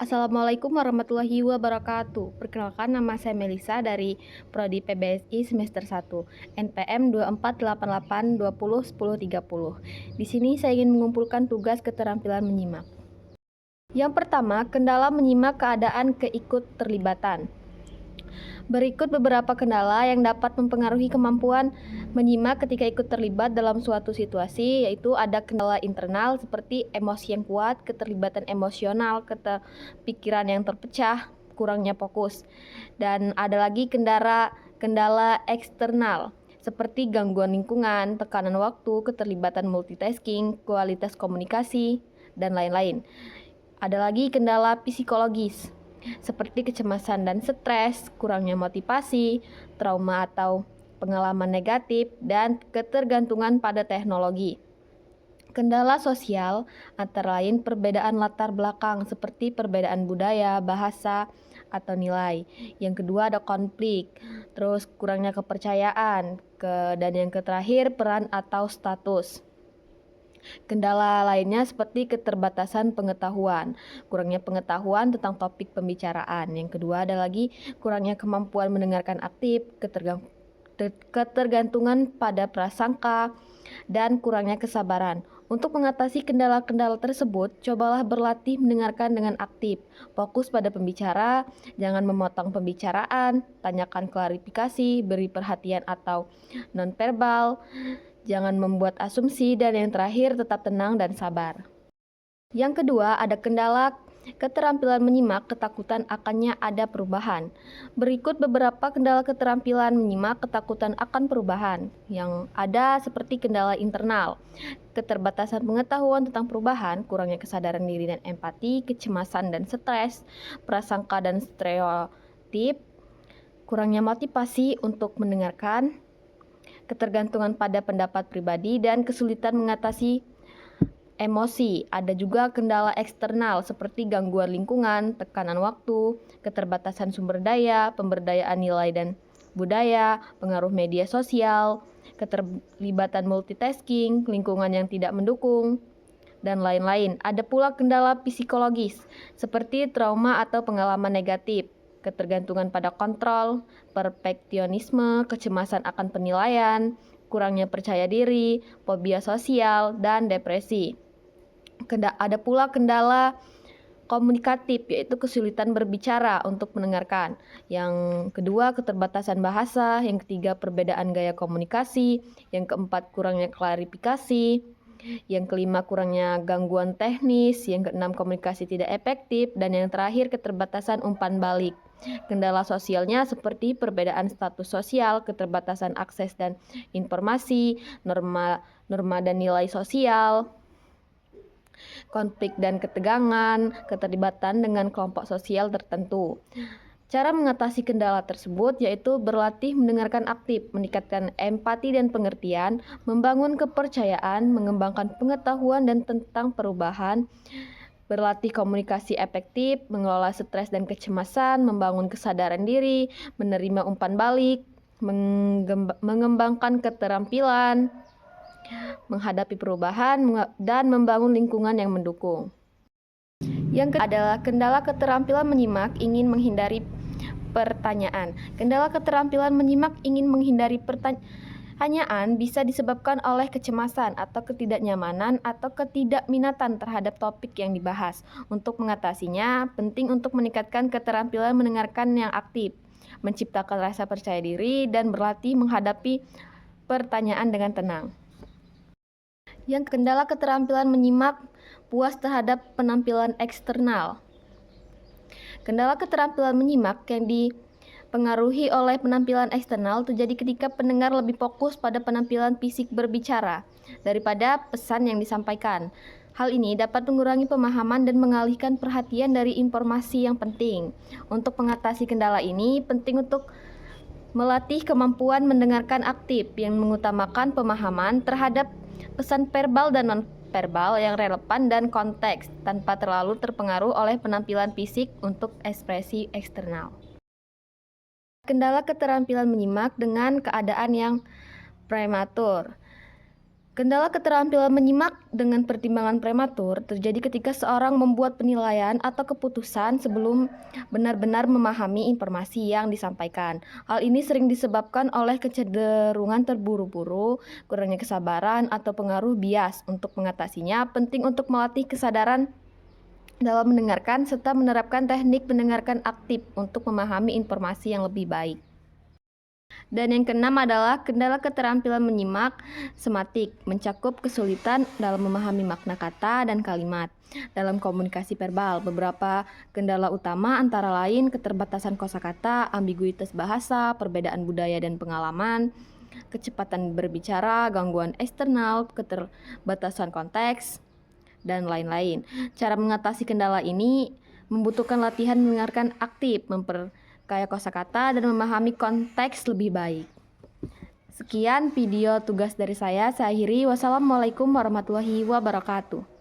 Assalamualaikum warahmatullahi wabarakatuh. Perkenalkan, nama saya Melisa dari Prodi PBSI semester 1, NPM 2488201030. Di sini saya ingin mengumpulkan tugas keterampilan menyimak. Yang pertama, kendala menyimak keadaan keikut-terlibatan. Berikut beberapa kendala yang dapat mempengaruhi kemampuan menyimak ketika ikut terlibat dalam suatu situasi, yaitu ada kendala internal seperti emosi yang kuat, keterlibatan emosional, pikiran yang terpecah, kurangnya fokus. Dan ada lagi kendala eksternal seperti gangguan lingkungan, tekanan waktu, keterlibatan multitasking, kualitas komunikasi, dan lain-lain. Ada lagi kendala psikologis seperti kecemasan dan stres, kurangnya motivasi, trauma atau pengalaman negatif, dan ketergantungan pada teknologi. Kendala sosial antara lain perbedaan latar belakang seperti perbedaan budaya, bahasa, atau nilai. Yang kedua ada konflik, terus kurangnya kepercayaan, dan yang terakhir peran atau status. Kendala lainnya seperti keterbatasan pengetahuan, kurangnya pengetahuan tentang topik pembicaraan. Yang kedua ada lagi kurangnya kemampuan mendengarkan aktif, ketergantungan pada prasangka, dan kurangnya kesabaran. Untuk mengatasi kendala-kendala tersebut, cobalah berlatih mendengarkan dengan aktif, fokus pada pembicara, jangan memotong pembicaraan, tanyakan klarifikasi, beri perhatian atau nonverbal, jangan membuat asumsi, dan yang terakhir tetap tenang dan sabar. Yang kedua, ada kendala keterampilan menyimak, ketakutan akannya ada perubahan. Berikut beberapa kendala keterampilan menyimak, ketakutan akan perubahan. Yang ada seperti kendala internal, keterbatasan pengetahuan tentang perubahan, kurangnya kesadaran diri dan empati, kecemasan dan stres, prasangka dan stereotip, kurangnya motivasi untuk mendengarkan, ketergantungan pada pendapat pribadi, dan kesulitan mengatasi emosi. Ada juga kendala eksternal seperti gangguan lingkungan, tekanan waktu, keterbatasan sumber daya, pemberdayaan nilai dan budaya, pengaruh media sosial, keterlibatan multitasking, lingkungan yang tidak mendukung, dan lain-lain. Ada pula kendala psikologis seperti trauma atau pengalaman negatif, ketergantungan pada kontrol, perfeksionisme, kecemasan akan penilaian, kurangnya percaya diri, fobia sosial, dan depresi. Ada pula kendala komunikatif, yaitu kesulitan berbicara untuk mendengarkan. Yang kedua, keterbatasan bahasa. Yang ketiga, perbedaan gaya komunikasi. Yang keempat, kurangnya klarifikasi. Yang kelima, kurangnya gangguan teknis. Yang keenam, komunikasi tidak efektif. Dan yang terakhir, keterbatasan umpan balik. Kendala sosialnya seperti perbedaan status sosial, keterbatasan akses dan informasi, norma dan nilai sosial, konflik dan ketegangan, keterlibatan dengan kelompok sosial tertentu. Cara mengatasi kendala tersebut yaitu berlatih mendengarkan aktif, meningkatkan empati dan pengertian, membangun kepercayaan, mengembangkan pengetahuan dan tentang perubahan, berlatih komunikasi efektif, mengelola stres dan kecemasan, membangun kesadaran diri, menerima umpan balik, mengembangkan keterampilan, menghadapi perubahan, dan membangun lingkungan yang mendukung. Yang kedua adalah kendala keterampilan menyimak ingin menghindari pertanyaan. Kendala keterampilan menyimak ingin menghindari pertanyaan bisa disebabkan oleh kecemasan atau ketidaknyamanan atau ketidakminatan terhadap topik yang dibahas. Untuk mengatasinya, penting untuk meningkatkan keterampilan mendengarkan yang aktif, menciptakan rasa percaya diri, dan berlatih menghadapi pertanyaan dengan tenang. Yang kendala keterampilan menyimak puas terhadap penampilan eksternal. Kendala keterampilan menyimak yang dipengaruhi oleh penampilan eksternal terjadi ketika pendengar lebih fokus pada penampilan fisik berbicara daripada pesan yang disampaikan. Hal ini dapat mengurangi pemahaman dan mengalihkan perhatian dari informasi yang penting. Untuk mengatasi kendala ini, penting untuk melatih kemampuan mendengarkan aktif yang mengutamakan pemahaman terhadap pesan verbal dan non-verbal yang relevan dan konteks tanpa terlalu terpengaruh oleh penampilan fisik untuk ekspresi eksternal. Kendala keterampilan menyimak dengan keadaan yang prematur. Kendala keterampilan menyimak dengan pertimbangan prematur terjadi ketika seorang membuat penilaian atau keputusan sebelum benar-benar memahami informasi yang disampaikan. Hal ini sering disebabkan oleh kecenderungan terburu-buru, kurangnya kesabaran, atau pengaruh bias. Untuk mengatasinya, penting untuk melatih kesadaran dalam mendengarkan serta menerapkan teknik mendengarkan aktif untuk memahami informasi yang lebih baik. Dan yang keenam adalah kendala keterampilan menyimak sematik, mencakup kesulitan dalam memahami makna kata dan kalimat. Dalam komunikasi verbal, beberapa kendala utama antara lain keterbatasan kosakata, ambiguitas bahasa, perbedaan budaya dan pengalaman, kecepatan berbicara, gangguan eksternal, keterbatasan konteks, dan lain-lain. Cara mengatasi kendala ini membutuhkan latihan mendengarkan aktif, memperkaya kosakata, dan memahami konteks lebih baik. Sekian video tugas dari saya akhiri. Wassalamualaikum warahmatullahi wabarakatuh.